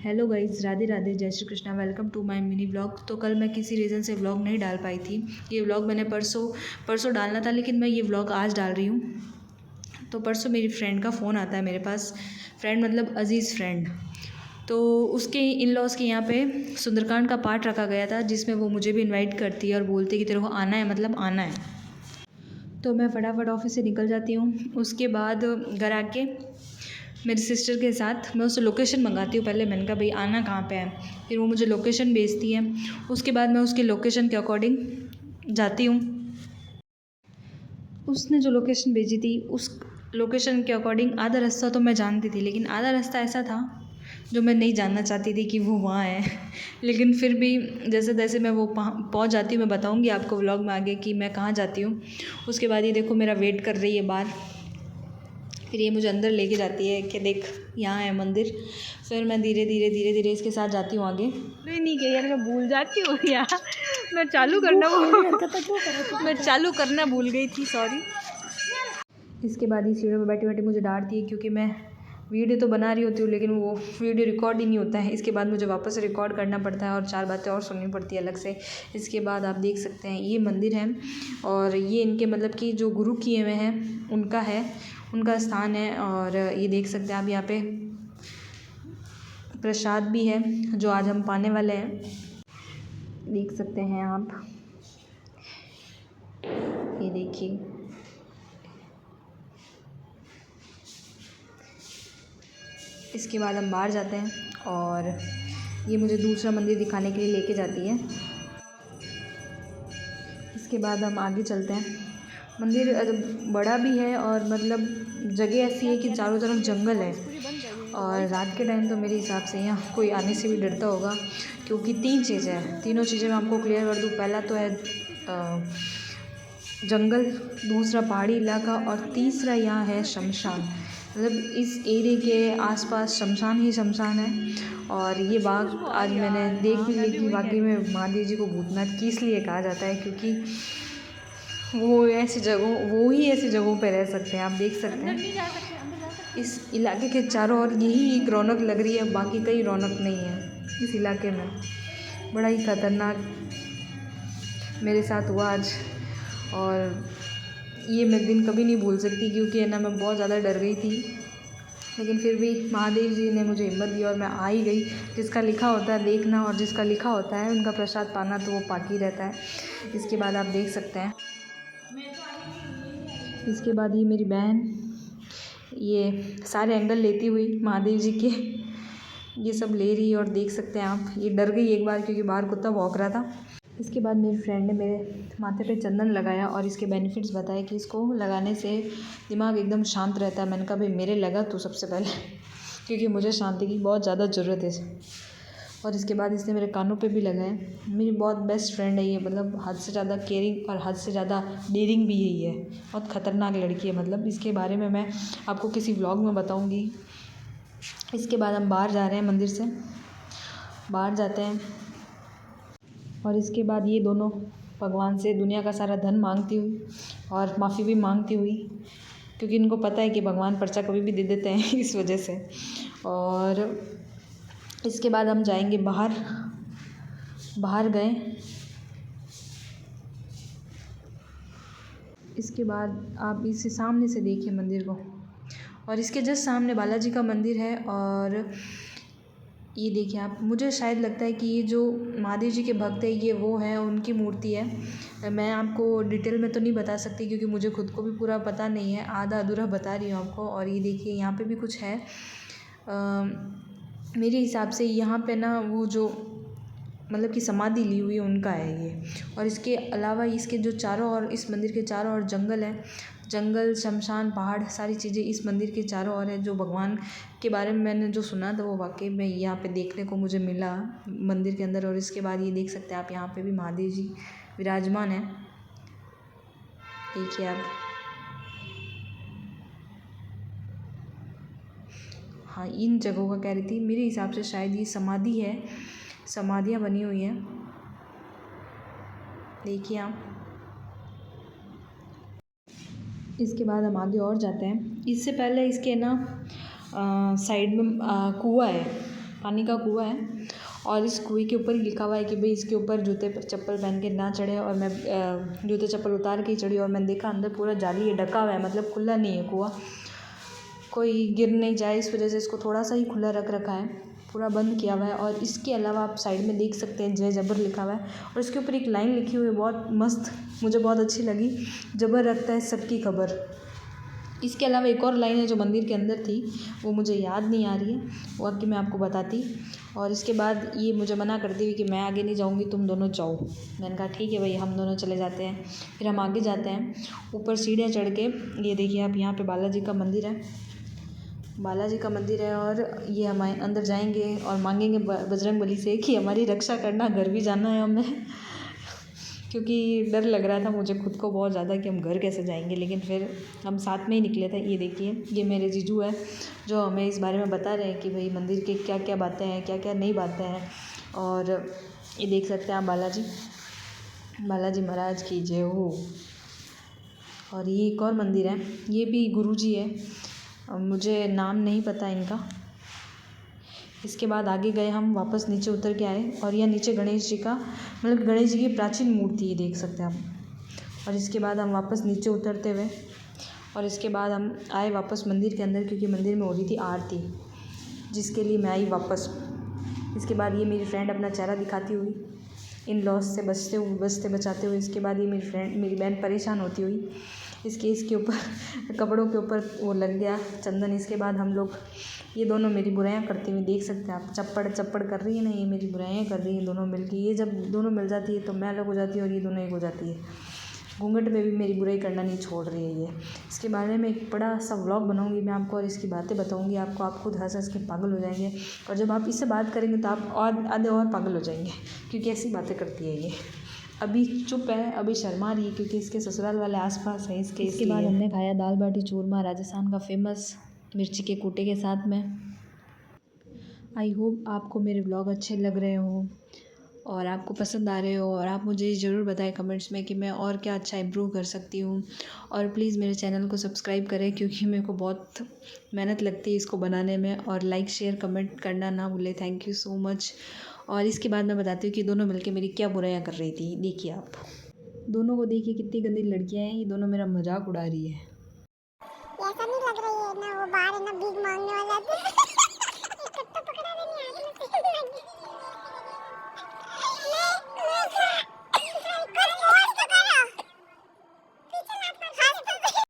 Hello guys, Radhe Radhe, जय Shri Krishna. Welcome to my mini vlog. तो कल मैं किसी रीज़न से व्लॉग नहीं डाल पाई थी। ये व्लॉग मैंने परसों डालना था, लेकिन मैं ये व्लॉग आज डाल रही हूँ। तो परसों मेरी फ्रेंड का फ़ोन आता है मेरे पास। फ्रेंड मतलब अजीज़ फ्रेंड। तो उसके इन लॉज़ के यहाँ पे सुंदरकांड का पाठ रखा गया था, जिसमें वो मुझे भी इन्वाइट करती है और बोलती है कि तेरे को आना है, मतलब आना है। तो मैं फटाफट ऑफिस से निकल जाती हूँ। उसके बाद घर आके मेरी सिस्टर के साथ मैं उससे लोकेशन मंगाती हूँ। पहले मैंने कहा भाई आना कहाँ पे है, फिर वो मुझे लोकेशन भेजती है। उसके बाद मैं उसके लोकेशन के अकॉर्डिंग जाती हूँ। उसने जो लोकेशन भेजी थी उस लोकेशन के अकॉर्डिंग आधा रास्ता तो मैं जानती थी, लेकिन आधा रास्ता ऐसा था जो मैं नहीं जानना चाहती थी कि वो वहाँ है। लेकिन फिर भी जैसे तैसे मैं वो पहुँच जाती हूँ। मैं बताऊँगी आपको व्लॉग में आगे कि मैं कहाँ जाती हूँ। उसके बाद ये देखो मेरा वेट कर रही है बाहर। फिर ये मुझे अंदर लेके जाती है कि देख यहाँ है मंदिर। फिर मैं धीरे धीरे इसके साथ जाती हूँ आगे। नहीं गई यार, मैं भूल जाती हूँ यार। मैं चालू करना भूल गई थी, सॉरी। इसके बाद ही सीढ़ियों में बैठी बैठी मुझे डांटती है, क्योंकि मैं वीडियो तो बना रही होती हूँ लेकिन वो वीडियो रिकॉर्ड ही नहीं होता है। इसके बाद मुझे वापस रिकॉर्ड करना पड़ता है और 4 बातें और सुननी पड़ती है अलग से। इसके बाद आप देख सकते हैं ये मंदिर है, और ये इनके मतलब कि जो गुरु किए हुए हैं उनका है, उनका स्थान है। और ये देख सकते हैं आप, यहाँ पे प्रसाद भी है जो आज हम पाने वाले हैं। देख सकते हैं आप, ये देखिए। इसके बाद हम बाहर जाते हैं और ये मुझे दूसरा मंदिर दिखाने के लिए लेके जाती है। इसके बाद हम आगे चलते हैं। मंदिर बड़ा भी है और मतलब जगह ऐसी है कि चारों तरफ जंगल है। और रात के टाइम तो मेरे हिसाब से यहाँ कोई आने से भी डरता होगा, क्योंकि 3 चीज़ें हैं। तीनों चीज़ें मैं आपको क्लियर कर दूँ। पहला तो है जंगल, दूसरा पहाड़ी इलाका, और तीसरा यहाँ है शमशान। मतलब इस एरिया के आसपास शमशान ही शमशान है। और ये बाग आज मैंने देख भी ली कि वाकई में महादेव जी को भूतनाथ किस लिए कहा जाता है, क्योंकि वो ऐसी जगहों पे रह सकते हैं। आप देख सकते हैं इस इलाके के चारों ओर यही एक रौनक लग रही है, बाकी कई रौनक नहीं है इस इलाके में। बड़ा ही खतरनाक मेरे साथ हुआ आज, और ये मैं दिन कभी नहीं भूल सकती, क्योंकि है ना मैं बहुत ज़्यादा डर गई थी। लेकिन फिर भी महादेव जी ने मुझे हिम्मत दी और मैं आ ही गई। जिसका लिखा होता है देखना, और जिसका लिखा होता है उनका प्रसाद पाना, तो वो पाकी रहता है। इसके बाद आप देख सकते हैं, इसके बाद ये मेरी बहन ये सारे एंगल लेती हुई महादेव जी के ये सब ले रही है। और देख सकते हैं आप, ये डर गई एक बार क्योंकि बाहर कुत्ता भौंक रहा था। इसके बाद मेरी फ्रेंड ने मेरे माथे पे चंदन लगाया और इसके बेनिफिट्स बताए कि इसको लगाने से दिमाग एकदम शांत रहता है। मैंने कहा भाई मेरे लगा तो सबसे पहले क्योंकि मुझे शांति की बहुत ज़्यादा ज़रूरत है। और इसके बाद इसने मेरे कानों पे भी लगाए। मेरी बहुत बेस्ट फ्रेंड है ये, मतलब हद से ज़्यादा केयरिंग और हद से ज़्यादा डेयरिंग भी यही है। बहुत ख़तरनाक लड़की है, मतलब इसके बारे में मैं आपको किसी व्लॉग में बताऊँगी। इसके बाद हम बाहर जा रहे हैं, मंदिर से बाहर जाते हैं। और इसके बाद ये दोनों भगवान से दुनिया का सारा धन मांगती हुई और माफ़ी भी मांगती हुई, क्योंकि इनको पता है कि भगवान पर्चा कभी भी दे देते हैं इस वजह से। और इसके बाद हम जाएंगे बाहर गए। इसके बाद आप इसे सामने से देखिए मंदिर को, और इसके जस्ट सामने बालाजी का मंदिर है। और ये देखिए आप, मुझे शायद लगता है कि ये जो महादेव जी के भक्त है ये वो है, उनकी मूर्ति है। मैं आपको डिटेल में तो नहीं बता सकती क्योंकि मुझे खुद को भी पूरा पता नहीं है, आधा अधूरा बता रही हूँ आपको। और ये देखिए यहाँ पे भी कुछ है। मेरे हिसाब से यहाँ पे ना वो जो मतलब कि समाधि ली हुई है उनका है ये। और इसके अलावा इसके जो चारों ओर, इस मंदिर के चारों ओर जंगल है। जंगल, शमशान, पहाड़, सारी चीज़ें इस मंदिर के चारों ओर है। जो भगवान के बारे में मैंने जो सुना था वो वाकई में यहाँ पे देखने को मुझे मिला मंदिर के अंदर। और इसके बाद ये देख सकते हैं आप, यहाँ पे भी महादेव जी विराजमान हैं। देखिए आप, हाँ इन जगहों का कह रही थी। मेरे हिसाब से शायद ये समाधि है, समाधियाँ बनी हुई हैं। देखिए आप, इसके बाद हम आगे और जाते हैं। इससे पहले इसके ना साइड में कुआं है। पानी का कुआँ है और इस कुएँ के ऊपर ही लिखा हुआ है कि भाई इसके ऊपर जूते चप्पल पहन के ना चढ़े। और मैं जूते चप्पल उतार के ही चढ़ी और मैंने देखा अंदर पूरा जाली है, ढका हुआ है, मतलब खुला नहीं है कुआँ, कोई गिर नहीं जाए इस वजह से इसको थोड़ा सा ही खुला रख रखा है, पूरा बंद किया हुआ है। और इसके अलावा आप साइड में देख सकते हैं जय जबर लिखा हुआ है और इसके ऊपर एक लाइन लिखी हुई है बहुत मस्त, मुझे बहुत अच्छी लगी, जबर रखता है सबकी खबर। इसके अलावा एक और लाइन है जो मंदिर के अंदर थी, वो मुझे याद नहीं आ रही है, वो आके मैं आपको बताती। और इसके बाद ये मुझे मना करती हुई कि मैं आगे नहीं जाऊँगी, तुम दोनों जाओ। मैंने कहा ठीक है भाई, हम दोनों चले जाते हैं। फिर हम आगे जाते हैं, ऊपर सीढ़ियाँ चढ़ के, ये देखिए आप यहाँ पे बालाजी का मंदिर है, बालाजी का मंदिर है। और ये हम अंदर जाएंगे और मांगेंगे बजरंग बली से कि हमारी रक्षा करना, घर भी जाना है हमें क्योंकि डर लग रहा था मुझे खुद को बहुत ज़्यादा कि हम घर कैसे जाएंगे, लेकिन फिर हम साथ में ही निकले थे। ये देखिए, ये मेरे जीजू है जो हमें इस बारे में बता रहे हैं कि भाई मंदिर के क्या क्या बातें हैं, क्या क्या नहीं बातें हैं। और ये देख सकते हैं आप, बालाजी महाराज की जय हो। और ये एक और मंदिर है, ये भी गुरुजी है, मुझे नाम नहीं पता इनका। इसके बाद आगे गए हम, वापस नीचे उतर के आए और यह नीचे गणेश जी का, मतलब गणेश जी की प्राचीन मूर्ति है, देख सकते हैं आप। और इसके बाद हम वापस नीचे उतरते हुए, और इसके बाद हम आए वापस मंदिर के अंदर, क्योंकि मंदिर में हो रही थी आरती, जिसके लिए मैं आई वापस। इसके बाद ये मेरी फ्रेंड अपना चेहरा दिखाती हुई, इन लॉस से बचते बचाते हुए। इसके बाद ये मेरी बहन परेशान होती हुई, इसके ऊपर कपड़ों के ऊपर वो लग गया चंदन। इसके बाद हम लोग, ये दोनों मेरी बुराइयां करती हुई, देख सकते हैं आप, चप्पड़ कर रही है ना, ये मेरी बुराइयां कर रही हैं दोनों मिलके। ये जब दोनों मिल जाती है तो मैं अलग हो जाती है और ये दोनों एक हो जाती है। घूंघट में भी मेरी बुराई करना नहीं छोड़ रही है ये। इसके बारे में एक बड़ा सा व्लॉग बनाऊंगी मैं आपको और इसकी बातें बताऊंगी आपको, आप खुद हंस के पागल हो जाएंगे। और जब आप इससे बात करेंगे तो आप और आधे और पागल हो जाएंगे, क्योंकि ऐसी बातें करती है ये। अभी चुप है, अभी शर्मा रही है क्योंकि इसके ससुराल वाले आसपास हैं इसके। इसके बाद हमने खाया दाल बाटी चूरमा, राजस्थान का फेमस, मिर्ची के कूटे के साथ में। आई होप आपको मेरे ब्लॉग अच्छे लग रहे हों और आपको पसंद आ रहे हो, और आप मुझे ज़रूर बताएं कमेंट्स में कि मैं और क्या अच्छा इम्प्रूव कर सकती हूँ। और प्लीज़ मेरे चैनल को सब्सक्राइब करें, क्योंकि मेरे को बहुत मेहनत लगती है इसको बनाने में। और लाइक शेयर कमेंट करना ना भूलें। Thank you so much. और इसके बाद मैं बताती हूँ कि दोनों मिलके मेरी क्या बुराइयां कर रही थी। देखिए आप दोनों को, देखिए कितनी गंदी लड़कियां हैं, ये दोनों मेरा मजाक उड़ा रही है। ऐसा नहीं लग रही है ना, वो बाहर है ना भीख मांगने वाला